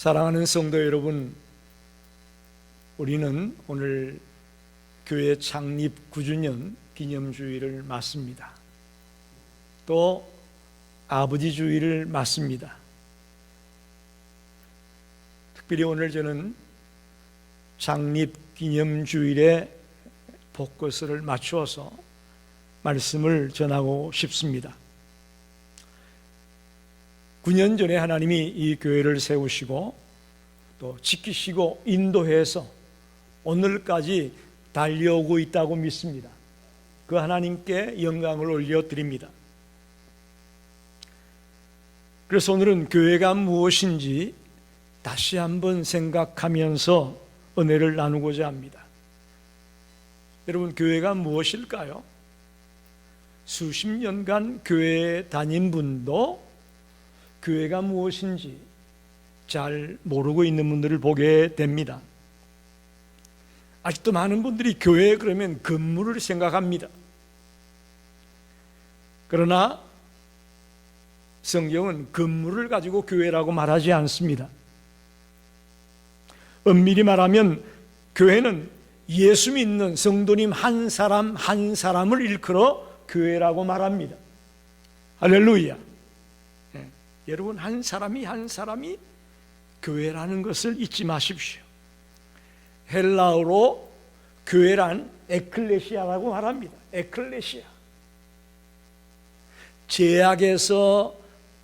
사랑하는 성도 여러분, 우리는 오늘 교회 창립 9주년 기념주일을 맞습니다. 또 아버지 주일을 맞습니다. 특별히 오늘 저는 창립 기념주일에 포커스를 맞추어서 말씀을 전하고 싶습니다. 9년 전에 하나님이 이 교회를 세우시고 또 지키시고 인도해서 오늘까지 달려오고 있다고 믿습니다. 그 하나님께 영광을 올려드립니다. 그래서 오늘은 교회가 무엇인지 다시 한번 생각하면서 은혜를 나누고자 합니다. 여러분, 교회가 무엇일까요? 수십 년간 교회에 다닌 분도 교회가 무엇인지 잘 모르고 있는 분들을 보게 됩니다. 아직도 많은 분들이 교회 그러면 건물을 생각합니다. 그러나 성경은 건물을 가지고 교회라고 말하지 않습니다. 엄밀히 말하면 교회는 예수 믿는 성도님 한 사람 한 사람을 일컬어 교회라고 말합니다. 할렐루야. 여러분, 한 사람이 교회라는 것을 잊지 마십시오. 헬라어로 교회란 에클레시아라고 말합니다. 에클레시아. 제약에서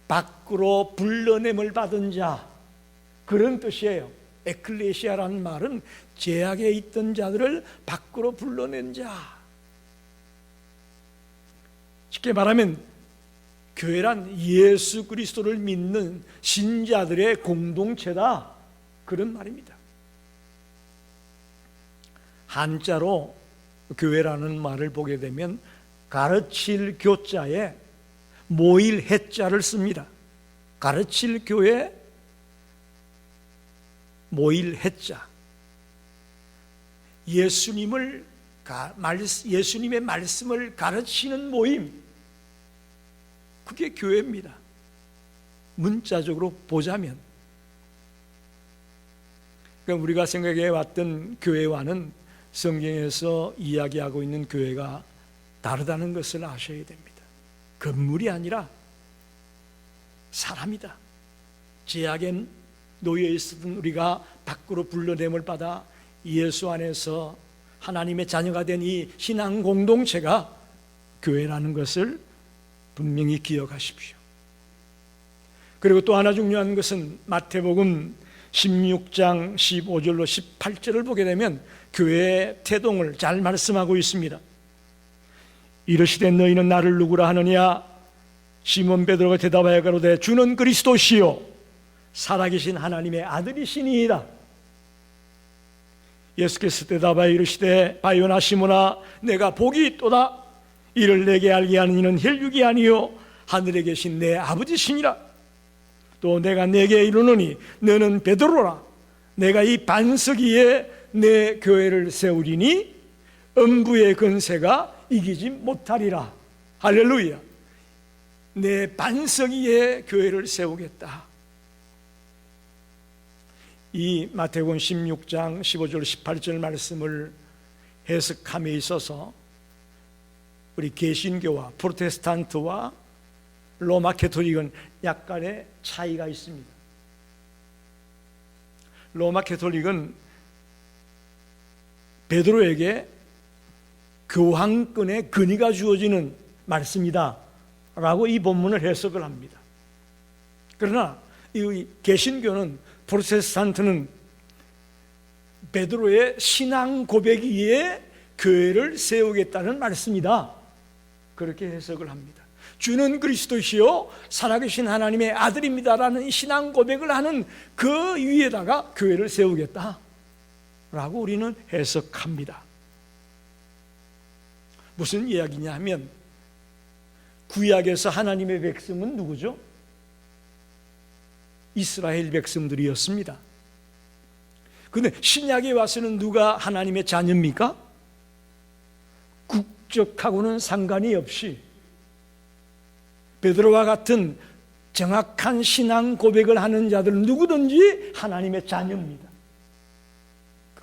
밖으로 불러냄을 받은 자, 그런 뜻이에요. 에클레시아라는 말은 제약에 있던 자들을 밖으로 불러낸 자. 쉽게 말하면 교회란 예수 그리스도를 믿는 신자들의 공동체다, 그런 말입니다. 한자로 교회라는 말을 보게 되면 가르칠 교자에 모일 해자를 씁니다. 가르칠 교회 모일 해자. 예수님의 말씀을 가르치는 모임, 그게 교회입니다. 문자적으로 보자면. 그러니까 우리가 생각해 왔던 교회와는 성경에서 이야기하고 있는 교회가 다르다는 것을 아셔야 됩니다. 건물이 아니라 사람이다. 제약에 놓여 있었던 우리가 밖으로 불러냄을 받아 예수 안에서 하나님의 자녀가 된 이 신앙 공동체가 교회라는 것을 분명히 기억하십시오. 그리고 또 하나 중요한 것은 마태복음 16장 15절로 18절을 보게 되면 교회의 태동을 잘 말씀하고 있습니다. 이르시되 너희는 나를 누구라 하느냐? 시몬 베드로가 대답하여 가로되 주는 그리스도시요 살아계신 하나님의 아들이시니이다. 예수께서 대답하여 이르시되 바요나 시몬아, 내가 복이 있도다. 이를 내게 알게 하는 이는 혈육이 아니요 하늘에 계신 내 아버지시니라. 또 내가 내게 이르노니 너는 베드로라. 내가 이 반석 위에 내 교회를 세우리니 음부의 권세가 이기지 못하리라. 할렐루야. 내 반석 위에 교회를 세우겠다. 이 마태복음 16장 15절 18절 말씀을 해석함에 있어서 우리 개신교와 프로테스탄트와 로마 캐톨릭은 약간의 차이가 있습니다. 로마 캐톨릭은 베드로에게 교황권의 권위가 주어지는 말씀이다 라고 이 본문을 해석을 합니다. 그러나 이 개신교는, 프로테스탄트는 베드로의 신앙 고백 위에 교회를 세우겠다는 말씀이다, 그렇게 해석을 합니다. 주는 그리스도시요 살아계신 하나님의 아들입니다라는 이 신앙 고백을 하는 그 위에다가 교회를 세우겠다 라고 우리는 해석합니다. 무슨 이야기냐 하면, 구약에서 하나님의 백성은 누구죠? 이스라엘 백성들이었습니다. 그런데 신약에 와서는 누가 하나님의 자녀입니까? 국적하고는 상관이 없이 베드로와 같은 정확한 신앙 고백을 하는 자들은 누구든지 하나님의 자녀입니다.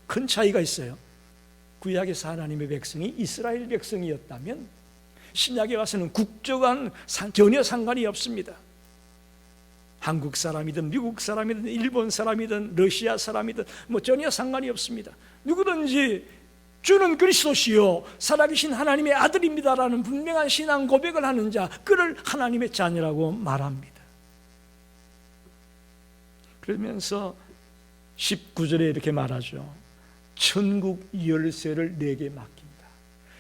큰 차이가 있어요. 구약에서 하나님의 백성이 이스라엘 백성이었다면 신약에 와서는 국적과는 전혀 상관이 없습니다. 한국 사람이든 미국 사람이든 일본 사람이든 러시아 사람이든 전혀 상관이 없습니다. 누구든지 주는 그리스도시요 살아계신 하나님의 아들입니다라는 분명한 신앙 고백을 하는 자, 그를 하나님의 자녀라고 말합니다. 그러면서 19절에 이렇게 말하죠. 천국 열쇠를 내게 맡긴다.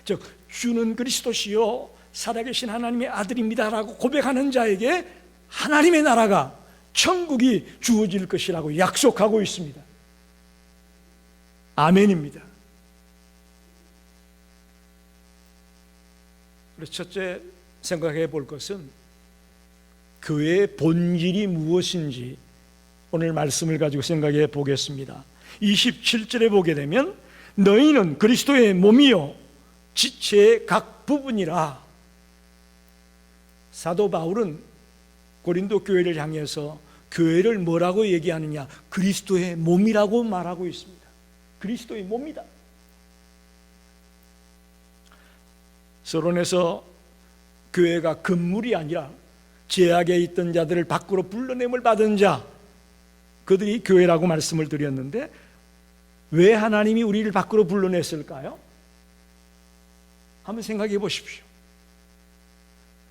즉 주는 그리스도시요 살아계신 하나님의 아들입니다라고 고백하는 자에게 하나님의 나라가, 천국이 주어질 것이라고 약속하고 있습니다. 아멘입니다. 그래서 첫째 생각해 볼 것은 교회의 본질이 무엇인지 오늘 말씀을 가지고 생각해 보겠습니다. 27절에 보게 되면 너희는 그리스도의 몸이요 지체의 각 부분이라. 사도 바울은 고린도 교회를 향해서 교회를 뭐라고 얘기하느냐? 그리스도의 몸이라고 말하고 있습니다. 그리스도의 몸이다. 서론에서 교회가 건물이 아니라 죄악에 있던 자들을 밖으로 불러냄을 받은 자, 그들이 교회라고 말씀을 드렸는데 왜 하나님이 우리를 밖으로 불러냈을까요? 한번 생각해 보십시오.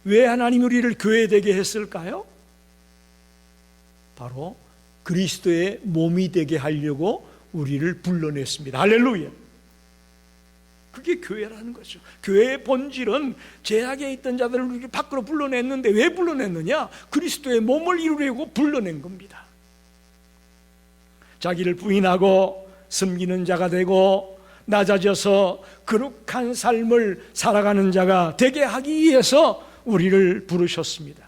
왜 하나님이 우리를 교회되게 했을까요? 바로 그리스도의 몸이 되게 하려고 우리를 불러냈습니다. 할렐루야. 그게 교회라는 거죠. 교회의 본질은 죄악에 있던 자들을 밖으로 불러냈는데 왜 불러냈느냐? 그리스도의 몸을 이루려고 불러낸 겁니다. 자기를 부인하고 섬기는 자가 되고 낮아져서 거룩한 삶을 살아가는 자가 되게 하기 위해서 우리를 부르셨습니다.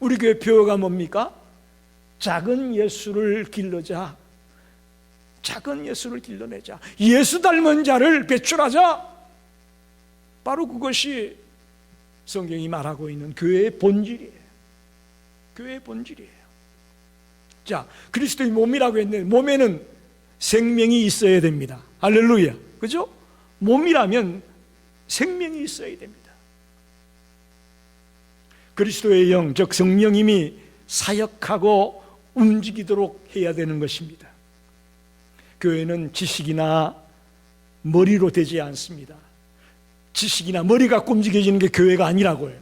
우리 교회 표어가 뭡니까? 작은 예수를 길러자. 작은 예수를 길러내자. 예수 닮은 자를 배출하자. 바로 그것이 성경이 말하고 있는 교회의 본질이에요. 교회의 본질이에요. 자, 그리스도의 몸이라고 했는데 몸에는 생명이 있어야 됩니다. 할렐루야. 그죠? 몸이라면 생명이 있어야 됩니다. 그리스도의 영, 즉 성령님이 사역하고 움직이도록 해야 되는 것입니다. 교회는 지식이나 머리로 되지 않습니다. 지식이나 머리가 움직여지는 게 교회가 아니라고요.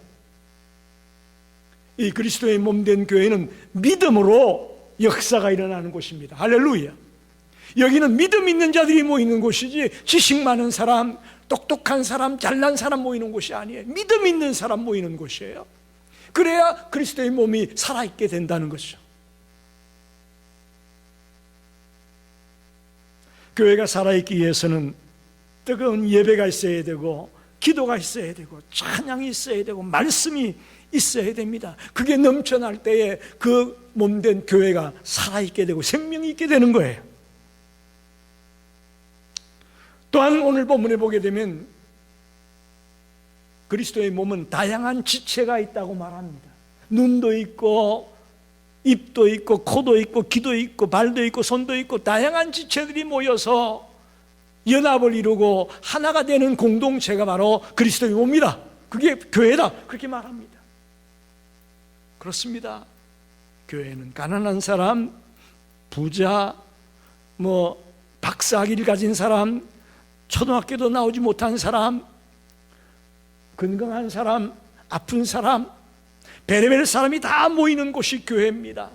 이 그리스도의 몸된 교회는 믿음으로 역사가 일어나는 곳입니다. 할렐루야. 여기는 믿음 있는 자들이 모이는 곳이지 지식 많은 사람, 똑똑한 사람, 잘난 사람 모이는 곳이 아니에요. 믿음 있는 사람 모이는 곳이에요. 그래야 그리스도의 몸이 살아있게 된다는 것이죠. 교회가 살아있기 위해서는 뜨거운 예배가 있어야 되고 기도가 있어야 되고 찬양이 있어야 되고 말씀이 있어야 됩니다. 그게 넘쳐날 때에 그 몸된 교회가 살아있게 되고 생명이 있게 되는 거예요. 또한 오늘 본문에 보게 되면 그리스도의 몸은 다양한 지체가 있다고 말합니다. 눈도 있고 입도 있고 코도 있고 귀도 있고 발도 있고 손도 있고 다양한 지체들이 모여서 연합을 이루고 하나가 되는 공동체가 바로 그리스도의 몸이다. 그게 교회다. 그렇게 말합니다. 그렇습니다. 교회는 가난한 사람, 부자, 박사학위를 가진 사람, 초등학교도 나오지 못한 사람, 건강한 사람, 아픈 사람, 베레벨 사람이 다 모이는 곳이 교회입니다.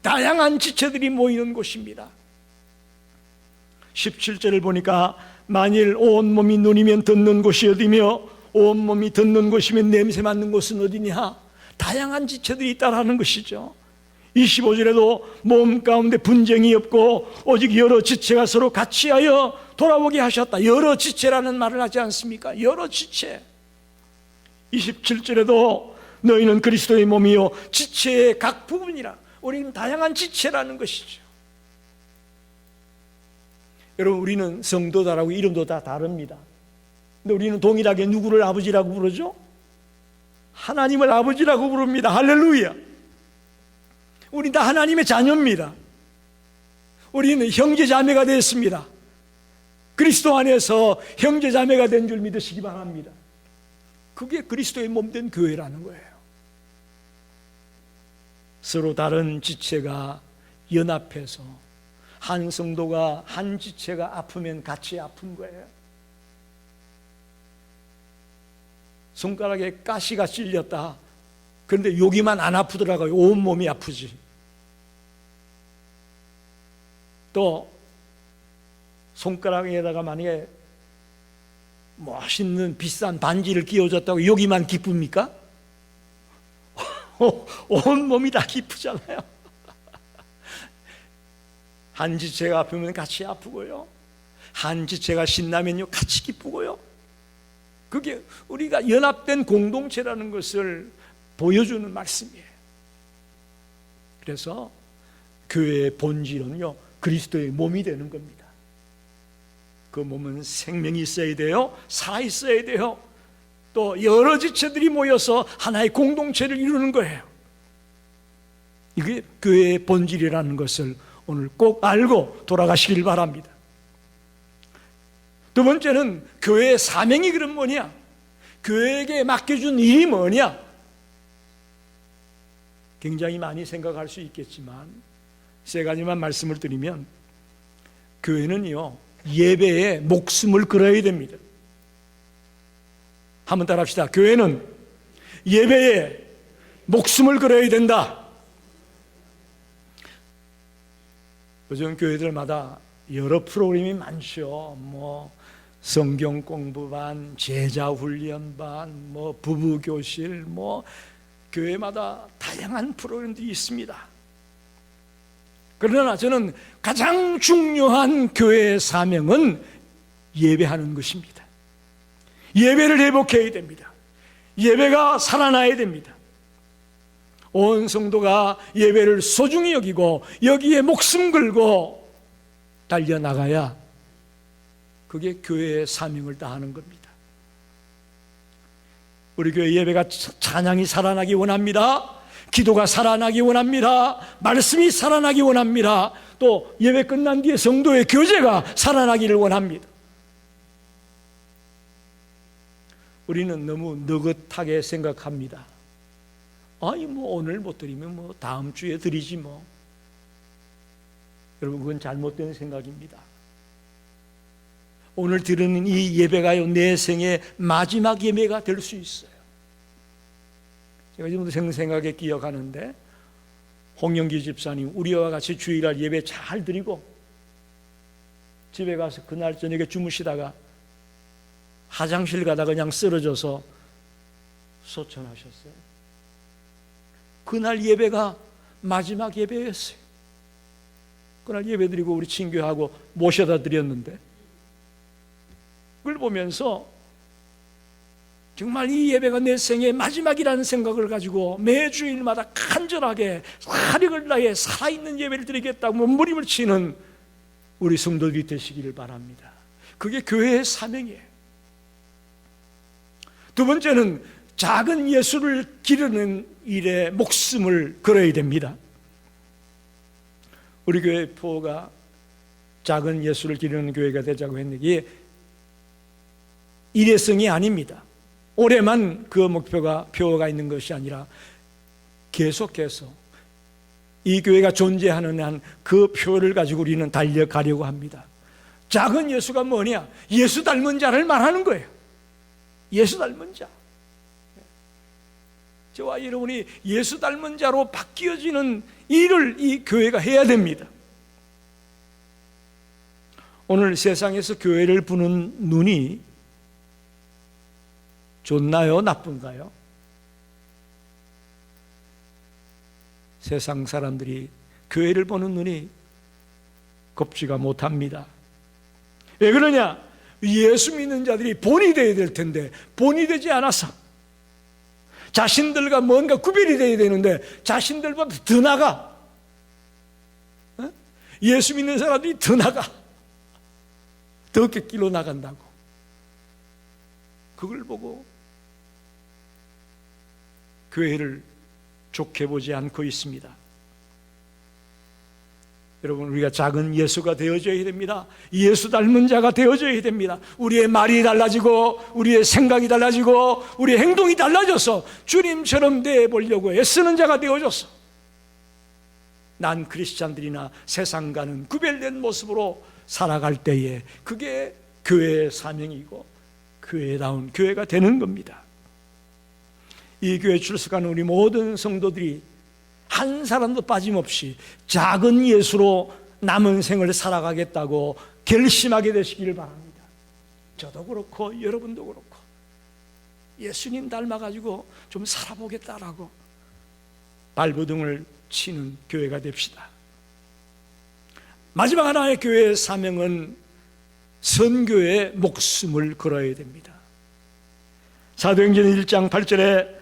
다양한 지체들이 모이는 곳입니다. 17절을 보니까 만일 온몸이 눈이면 듣는 곳이 어디며 온몸이 듣는 곳이면 냄새 맡는 곳은 어디냐? 다양한 지체들이 있다라는 것이죠. 25절에도 몸 가운데 분쟁이 없고 오직 여러 지체가 서로 같이하여 돌아오게 하셨다. 여러 지체라는 말을 하지 않습니까? 여러 지체. 27절에도 너희는 그리스도의 몸이요 지체의 각 부분이라. 우리는 다양한 지체라는 것이죠. 여러분, 우리는 성도다라고 이름도 다 다릅니다. 근데 우리는 동일하게 누구를 아버지라고 부르죠? 하나님을 아버지라고 부릅니다. 할렐루야. 우리 다 하나님의 자녀입니다. 우리는 형제자매가 됐습니다. 그리스도 안에서 형제자매가 된 줄 믿으시기 바랍니다. 그게 그리스도의 몸된 교회라는 거예요. 서로 다른 지체가 연합해서 한 성도가 한 지체가 아프면 같이 아픈 거예요. 손가락에 가시가 찔렸다. 그런데 여기만 안 아프더라고요. 온 몸이 아프지. 또 손가락에다가 만약에 멋있는 비싼 반지를 끼워줬다고 여기만 기쁩니까? 온 몸이 다 기쁘잖아요. 한 지체가 아프면 같이 아프고요, 한 지체가 신나면요 같이 기쁘고요. 그게 우리가 연합된 공동체라는 것을 보여주는 말씀이에요. 그래서 교회의 본질은요 그리스도의 몸이 되는 겁니다. 그 몸은 생명이 있어야 돼요, 살아있어야 돼요. 또 여러 지체들이 모여서 하나의 공동체를 이루는 거예요. 이게 교회의 본질이라는 것을 오늘 꼭 알고 돌아가시길 바랍니다. 두 번째는 교회의 사명이 그럼 뭐냐? 교회에게 맡겨준 일이 뭐냐? 굉장히 많이 생각할 수 있겠지만 세 가지만 말씀을 드리면, 교회는요 예배에 목숨을 걸어야 됩니다. 한번 따라 합시다. 교회는 예배에 목숨을 걸어야 된다. 요즘 교회들마다 여러 프로그램이 많죠. 뭐 성경 공부반, 제자 훈련반, 뭐 부부 교실, 뭐 교회마다 다양한 프로그램들이 있습니다. 그러나 저는 가장 중요한 교회의 사명은 예배하는 것입니다. 예배를 회복해야 됩니다. 예배가 살아나야 됩니다. 온 성도가 예배를 소중히 여기고 여기에 목숨 걸고 달려나가야 그게 교회의 사명을 다하는 겁니다. 우리 교회 예배가 찬양이 살아나기 원합니다. 기도가 살아나기 원합니다. 말씀이 살아나기 원합니다. 또 예배 끝난 뒤에 성도의 교제가 살아나기를 원합니다. 우리는 너무 느긋하게 생각합니다. 아니 뭐 오늘 못 드리면 뭐 다음 주에 드리지 뭐. 여러분 그건 잘못된 생각입니다. 오늘 드리는 이 예배가요 내 생의 마지막 예배가 될 수 있어요. 제가 지금도 생생하게 기억하는데 홍영기 집사님 우리와 같이 주일날 예배 잘 드리고 집에 가서 그날 저녁에 주무시다가 화장실 가다가 그냥 쓰러져서 소천하셨어요. 그날 예배가 마지막 예배였어요. 그날 예배 드리고 우리 친교하고 모셔다 드렸는데 그걸 보면서 정말 이 예배가 내 생의 마지막이라는 생각을 가지고 매주일마다 간절하게 사력을 다해 살아있는 예배를 드리겠다고 몸부림을 치는 우리 성도들이 되시기를 바랍니다. 그게 교회의 사명이에요. 두 번째는 작은 예수를 기르는 일에 목숨을 걸어야 됩니다. 우리 교회 포가 작은 예수를 기르는 교회가 되자고 했는데 이게 일회성이 아닙니다. 올해만 그 표가 있는 것이 아니라 계속해서 이 교회가 존재하는 한 그 표를 가지고 우리는 달려가려고 합니다. 작은 예수가 뭐냐? 예수 닮은 자를 말하는 거예요. 예수 닮은 자. 저와 여러분이 예수 닮은 자로 바뀌어지는 일을 이 교회가 해야 됩니다. 오늘 세상에서 교회를 보는 눈이 좋나요? 나쁜가요? 세상 사람들이 교회를 보는 눈이 곱지가 못합니다. 왜 그러냐? 예수 믿는 자들이 본이 되어야 될 텐데 본이 되지 않아서 자신들과 뭔가 구별이 되어야 되는데 자신들보다 더 나가. 예수 믿는 사람들이 더 나가. 더 객길로 나간다고. 그걸 보고 교회를 좋게 보지 않고 있습니다. 여러분, 우리가 작은 예수가 되어져야 됩니다. 예수 닮은 자가 되어져야 됩니다. 우리의 말이 달라지고 우리의 생각이 달라지고 우리의 행동이 달라져서 주님처럼 되어보려고 애쓰는 자가 되어져서 난 크리스찬들이나 세상과는 구별된 모습으로 살아갈 때에 그게 교회의 사명이고 교회다운 교회가 되는 겁니다. 이 교회에 출석하는 우리 모든 성도들이 한 사람도 빠짐없이 작은 예수로 남은 생을 살아가겠다고 결심하게 되시기를 바랍니다. 저도 그렇고 여러분도 그렇고 예수님 닮아가지고 좀 살아보겠다라고 발버둥을 치는 교회가 됩시다. 마지막 하나의 교회의 사명은 선교에 목숨을 걸어야 됩니다. 사도행전 1장 8절에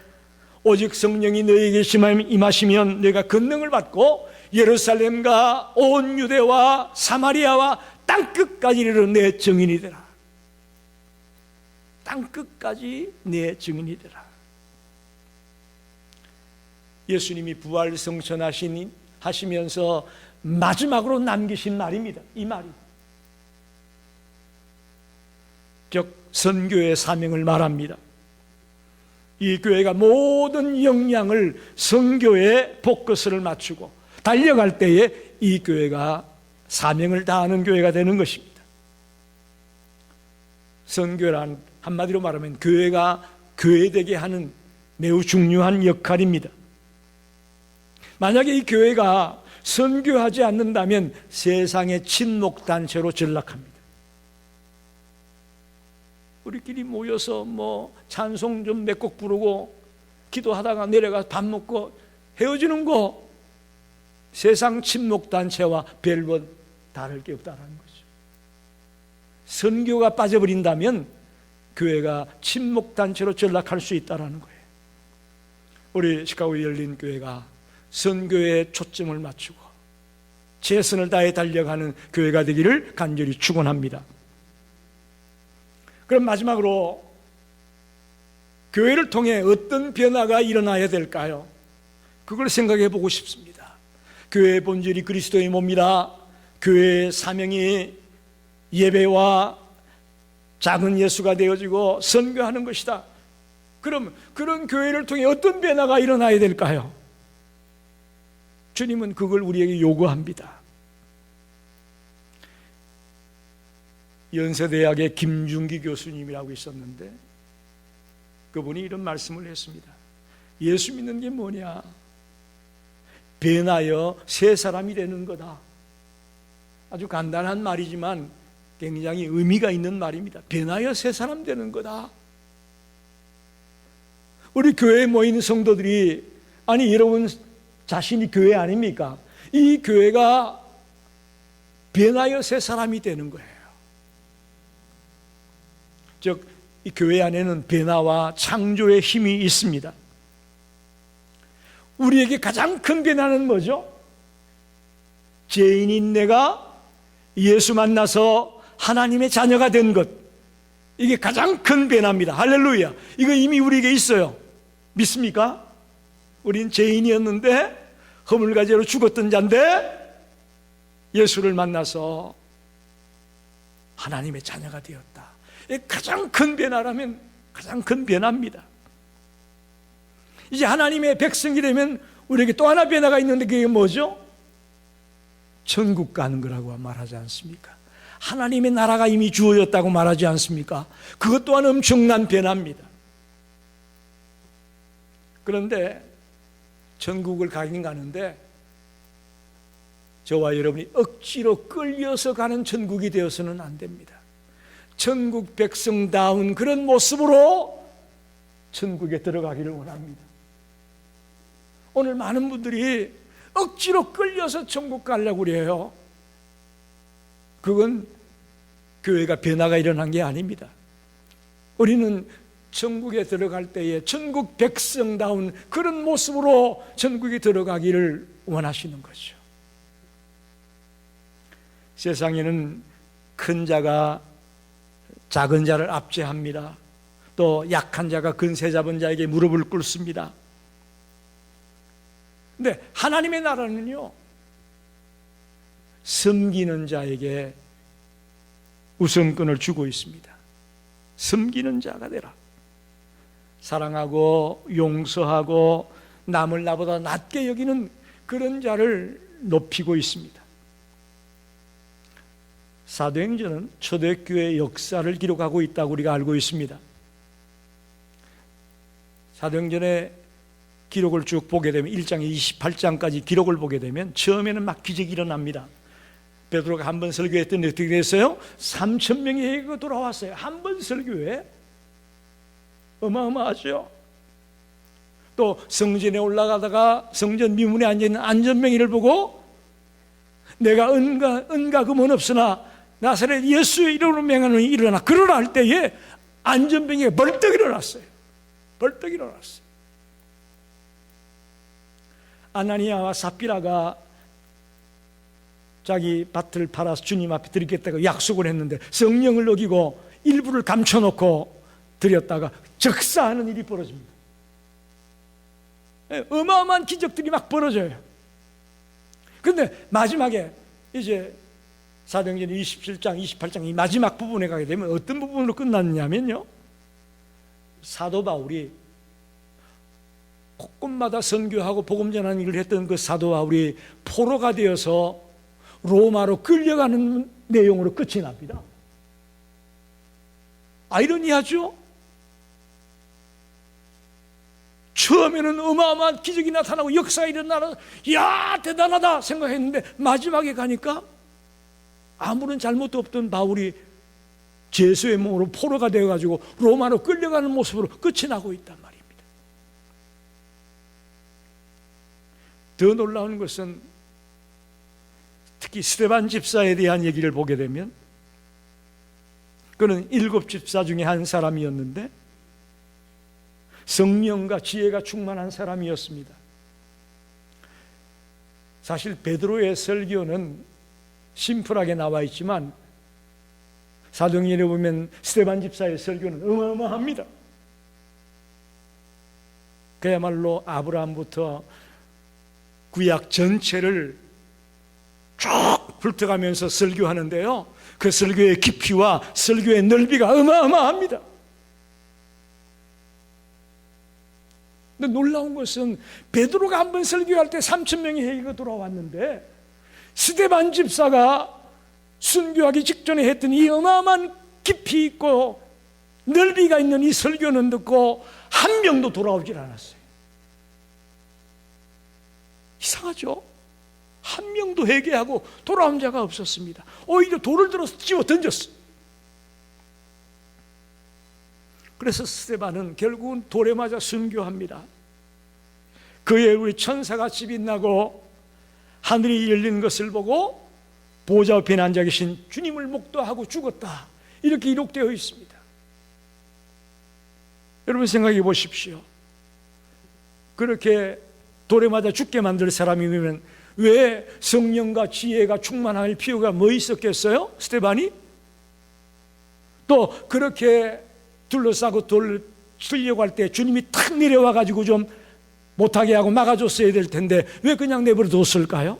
오직 성령이 너희에게 임하시면 너희가 권능을 받고 예루살렘과 온 유대와 사마리아와 땅끝까지 이르러 내 증인이 되라. 땅끝까지 내 증인이 되라. 예수님이 부활 성천하시면서 마지막으로 남기신 말입니다. 이 말이 즉 선교의 사명을 말합니다. 이 교회가 모든 역량을 선교에 포커스를 맞추고 달려갈 때에 이 교회가 사명을 다하는 교회가 되는 것입니다. 선교란 한마디로 말하면 교회가 교회되게 하는 매우 중요한 역할입니다. 만약에 이 교회가 선교하지 않는다면 세상의 친목단체로 전락합니다. 우리끼리 모여서 찬송 좀 몇 곡 부르고 기도하다가 내려가서 밥 먹고 헤어지는 거 세상 친목단체와 별반 다를 게 없다는 거죠. 선교가 빠져버린다면 교회가 친목단체로 전락할 수 있다는 거예요. 우리 시카고에 열린 교회가 선교에 초점을 맞추고 최선을 다해 달려가는 교회가 되기를 간절히 축원합니다. 그럼 마지막으로 교회를 통해 어떤 변화가 일어나야 될까요? 그걸 생각해 보고 싶습니다. 교회의 본질이 그리스도의 몸이라 교회의 사명이 예배와 작은 예수가 되어지고 선교하는 것이다. 그럼 그런 교회를 통해 어떤 변화가 일어나야 될까요? 주님은 그걸 우리에게 요구합니다. 연세대학의 김중기 교수님이라고 있었는데 그분이 이런 말씀을 했습니다. 예수 믿는 게 뭐냐? 변하여 새 사람이 되는 거다. 아주 간단한 말이지만 굉장히 의미가 있는 말입니다. 변하여 새 사람 되는 거다. 우리 교회에 모인 성도들이 아니 여러분 자신이 교회 아닙니까? 이 교회가 변하여 새 사람이 되는 거예요. 즉, 이 교회 안에는 변화와 창조의 힘이 있습니다. 우리에게 가장 큰 변화는 뭐죠? 죄인인 내가 예수 만나서 하나님의 자녀가 된 것. 이게 가장 큰 변화입니다. 할렐루야. 이거 이미 우리에게 있어요. 믿습니까? 우린 죄인이었는데 허물가지로 죽었던 자인데 예수를 만나서 하나님의 자녀가 되었다. 가장 큰 변화라면 가장 큰 변화입니다. 이제 하나님의 백성이 되면 우리에게 또 하나 변화가 있는데 그게 뭐죠? 천국 가는 거라고 말하지 않습니까? 하나님의 나라가 이미 주어졌다고 말하지 않습니까? 그것 또한 엄청난 변화입니다. 그런데 천국을 가긴 가는데 저와 여러분이 억지로 끌려서 가는 천국이 되어서는 안 됩니다. 천국 백성다운 그런 모습으로 천국에 들어가기를 원합니다. 오늘 많은 분들이 억지로 끌려서 천국 가려고 그래요. 그건 교회가 변화가 일어난 게 아닙니다. 우리는 천국에 들어갈 때에 천국 백성다운 그런 모습으로 천국에 들어가기를 원하시는 거죠. 세상에는 큰 자가 작은 자를 압제합니다. 또 약한 자가 근세 잡은 자에게 무릎을 꿇습니다. 근데 하나님의 나라는요, 섬기는 자에게 우선권을 주고 있습니다. 섬기는 자가 되라. 사랑하고 용서하고 남을 나보다 낮게 여기는 그런 자를 높이고 있습니다. 사도행전은 초대교회의 역사를 기록하고 있다고 우리가 알고 있습니다. 사도행전의 기록을 쭉 보게 되면 1장 28장까지 기록을 보게 되면 처음에는 막 기적이 일어납니다. 베드로가 한 번 설교했더니 어떻게 됐어요? 3,000명이 돌아왔어요. 한 번 설교에. 어마어마하죠. 또 성전에 올라가다가 성전 미문에 앉아있는 안전병이를 보고 내가 은과 금은 없으나 나사렛 예수의 이름으로 명하노니 일어나 그러라 할 때에 안전병이 벌떡 일어났어요. 벌떡 일어났어요. 아나니아와 삽비라가 자기 밭을 팔아서 주님 앞에 드리겠다고 약속을 했는데 성령을 어기고 일부를 감춰놓고 드렸다가 적사하는 일이 벌어집니다. 어마어마한 기적들이 막 벌어져요. 그런데 마지막에 이제 사도행전 27장, 28장 이 마지막 부분에 가게 되면 어떤 부분으로 끝났냐면요, 사도 바울이 곳곳마다 선교하고 복음 전하는 일을 했던 그 사도 바울이 포로가 되어서 로마로 끌려가는 내용으로 끝이 납니다. 아이러니하죠? 처음에는 어마어마한 기적이 나타나고 역사가 일어나서 야 대단하다 생각했는데 마지막에 가니까 아무런 잘못도 없던 바울이 제수의 몸으로 포로가 되어가지고 로마로 끌려가는 모습으로 끝이 나고 있단 말입니다. 더 놀라운 것은 특히 스데반 집사에 대한 얘기를 보게 되면 그는 7 집사 중에 한 사람이었는데 성령과 지혜가 충만한 사람이었습니다. 사실 베드로의 설교는 심플하게 나와 있지만 사도행전에 보면 스데반 집사의 설교는 어마어마합니다. 그야말로 아브라함부터 구약 전체를 쭉 훑어가면서 설교하는데요, 그 설교의 깊이와 설교의 넓이가 어마어마합니다. 근데 놀라운 것은 베드로가 한 번 설교할 때 3,000명이 회개가 돌아왔는데 스데반 집사가 순교하기 직전에 했던 이 어마어마한 깊이 있고 넓이가 있는 이 설교는 듣고 한 명도 돌아오질 않았어요. 이상하죠? 한 명도 회개하고 돌아온 자가 없었습니다. 오히려 돌을 들어서 집어 던졌어요. 그래서 스데반은 결국은 돌에 맞아 순교합니다. 그의 우리 천사같이 빛나고 하늘이 열린 것을 보고 보좌 옆에 앉아 계신 주님을 목도하고 죽었다, 이렇게 기록되어 있습니다. 여러분 생각해 보십시오. 그렇게 돌에 맞아 죽게 만들 사람이면 왜 성령과 지혜가 충만할 필요가 뭐 있었겠어요? 스데반이? 또 그렇게 둘러싸고 돌을 치려고 할 때 주님이 탁 내려와 가지고 좀 못하게 하고 막아줬어야 될 텐데 왜 그냥 내버려 뒀을까요?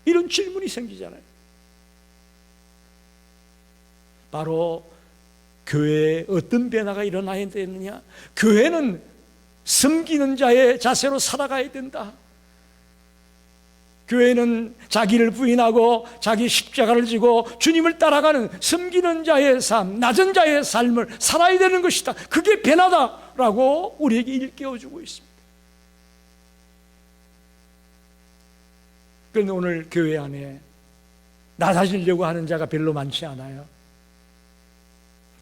이런 질문이 생기잖아요. 바로 교회에 어떤 변화가 일어나야 되느냐? 교회는 섬기는 자의 자세로 살아가야 된다. 교회는 자기를 부인하고 자기 십자가를 지고 주님을 따라가는 섬기는 자의 삶, 낮은 자의 삶을 살아야 되는 것이다. 그게 변화다라고 우리에게 일깨워주고 있습니다. 그런데 오늘 교회 안에 낮아지려고 하는 자가 별로 많지 않아요.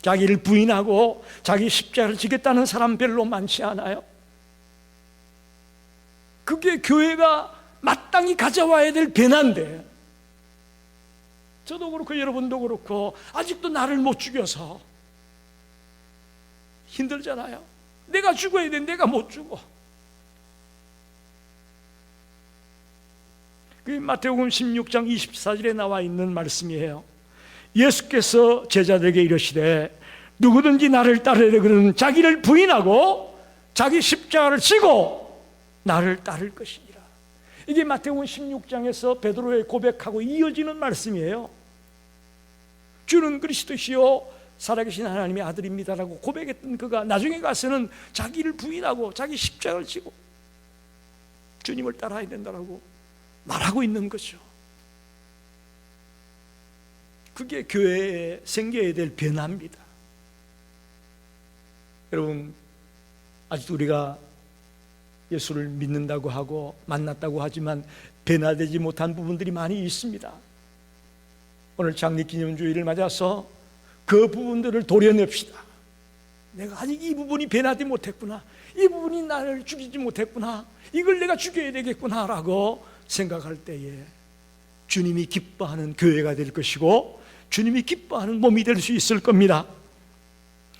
자기를 부인하고 자기 십자가를 지겠다는 사람 별로 많지 않아요. 그게 교회가 마땅히 가져와야 될 변화인데, 저도 그렇고 여러분도 그렇고 아직도 나를 못 죽여서 힘들잖아요. 내가 죽어야 돼. 내가 못 죽어. 그 마태복음 16장 24절에 나와 있는 말씀이에요. 예수께서 제자들에게 이르시되 누구든지 나를 따르려 그러는 자기를 부인하고 자기 십자가를 지고 나를 따를 것이니라. 이게 마태복음 16장에서 베드로의 고백하고 이어지는 말씀이에요. 주는 그리스도시요 살아계신 하나님의 아들입니다라고 고백했던 그가 나중에 가서는 자기를 부인하고 자기 십자가를 지고 주님을 따라야 된다라고 말하고 있는 거죠. 그게 교회에 생겨야 될 변화입니다. 여러분, 아직도 우리가 예수를 믿는다고 하고 만났다고 하지만 변화되지 못한 부분들이 많이 있습니다. 오늘 장립기념주의를 맞아서 그 부분들을 도려냅시다. 내가 아직 이 부분이 변하지 못했구나, 이 부분이 나를 죽이지 못했구나, 이걸 내가 죽여야 되겠구나 라고 생각할 때에 주님이 기뻐하는 교회가 될 것이고 주님이 기뻐하는 몸이 될 수 있을 겁니다.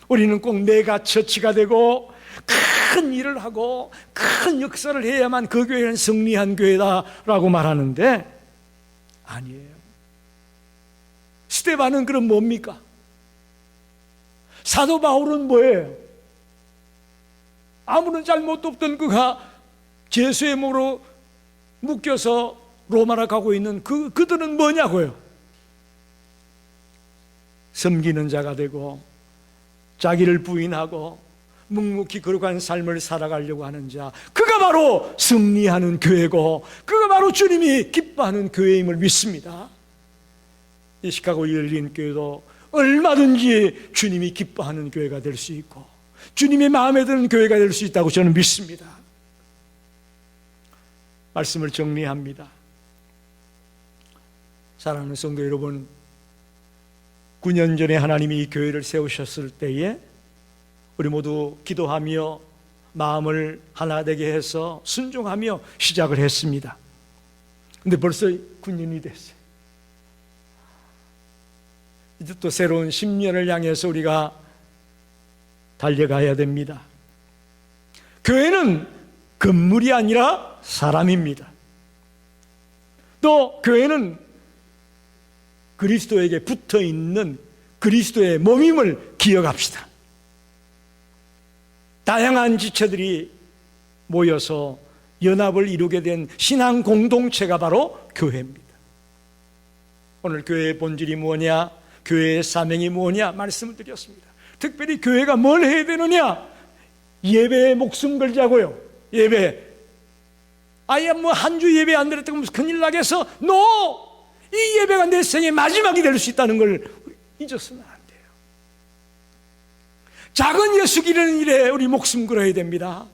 우리는 꼭 내가 처치가 되고 큰 일을 하고 큰 역사를 해야만 그 교회는 승리한 교회다라고 말하는데 아니에요. 스데반은 그럼 뭡니까? 사도 바울은 뭐예요? 아무런 잘못도 없던 그가 죄수의 몸으로 묶여서 로마로 가고 있는 그들은 뭐냐고요? 섬기는 자가 되고 자기를 부인하고 묵묵히 거룩한 삶을 살아가려고 하는 자, 그가 바로 승리하는 교회고 그가 바로 주님이 기뻐하는 교회임을 믿습니다. 이 시카고 열린 교회도 얼마든지 주님이 기뻐하는 교회가 될 수 있고 주님의 마음에 드는 교회가 될 수 있다고 저는 믿습니다. 말씀을 정리합니다. 사랑하는 성도 여러분, 9년 전에 하나님이 이 교회를 세우셨을 때에 우리 모두 기도하며 마음을 하나 되게 해서 순종하며 시작을 했습니다. 근데 벌써 9년이 됐어요. 이제 또 새로운 10년을 향해서 우리가 달려가야 됩니다. 교회는 건물이 아니라 사람입니다. 또 교회는 그리스도에게 붙어있는 그리스도의 몸임을 기억합시다. 다양한 지체들이 모여서 연합을 이루게 된 신앙 공동체가 바로 교회입니다. 오늘 교회의 본질이 뭐냐, 교회의 사명이 뭐냐 말씀을 드렸습니다. 특별히 교회가 뭘 해야 되느냐? 예배에 목숨 걸자고요. 예배. 아예 뭐 한 주 예배 안 드렸다고 무슨 큰일 나겠어? 노! 이 예배가 내 생의 마지막이 될 수 있다는 걸 잊었으면 안 돼요. 작은 예수 기르는 일에 우리 목숨 걸어야 됩니다.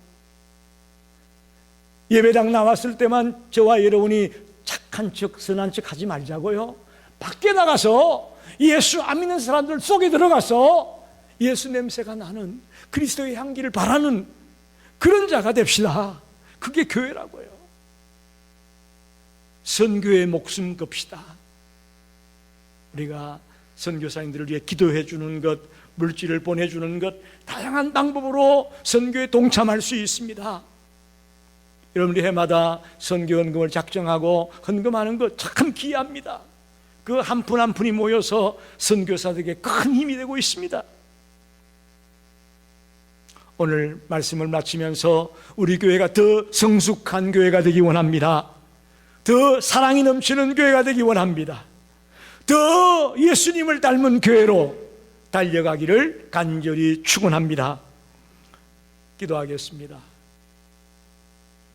예배당 나왔을 때만 저와 여러분이 착한 척, 선한 척 하지 말자고요. 밖에 나가서 예수 안 믿는 사람들 속에 들어가서 예수 냄새가 나는 그리스도의 향기를 바라는 그런 자가 됩시다. 그게 교회라고요. 선교에 목숨 겁시다. 우리가 선교사님들을 위해 기도해 주는 것, 물질을 보내주는 것, 다양한 방법으로 선교에 동참할 수 있습니다. 여러분이 해마다 선교 헌금을 작정하고 헌금하는 것 참 귀합니다. 그 한 푼 한 푼이 모여서 선교사들에게 큰 힘이 되고 있습니다. 오늘 말씀을 마치면서 우리 교회가 더 성숙한 교회가 되기 원합니다. 더 사랑이 넘치는 교회가 되기 원합니다. 더 예수님을 닮은 교회로 달려가기를 간절히 축원합니다. 기도하겠습니다.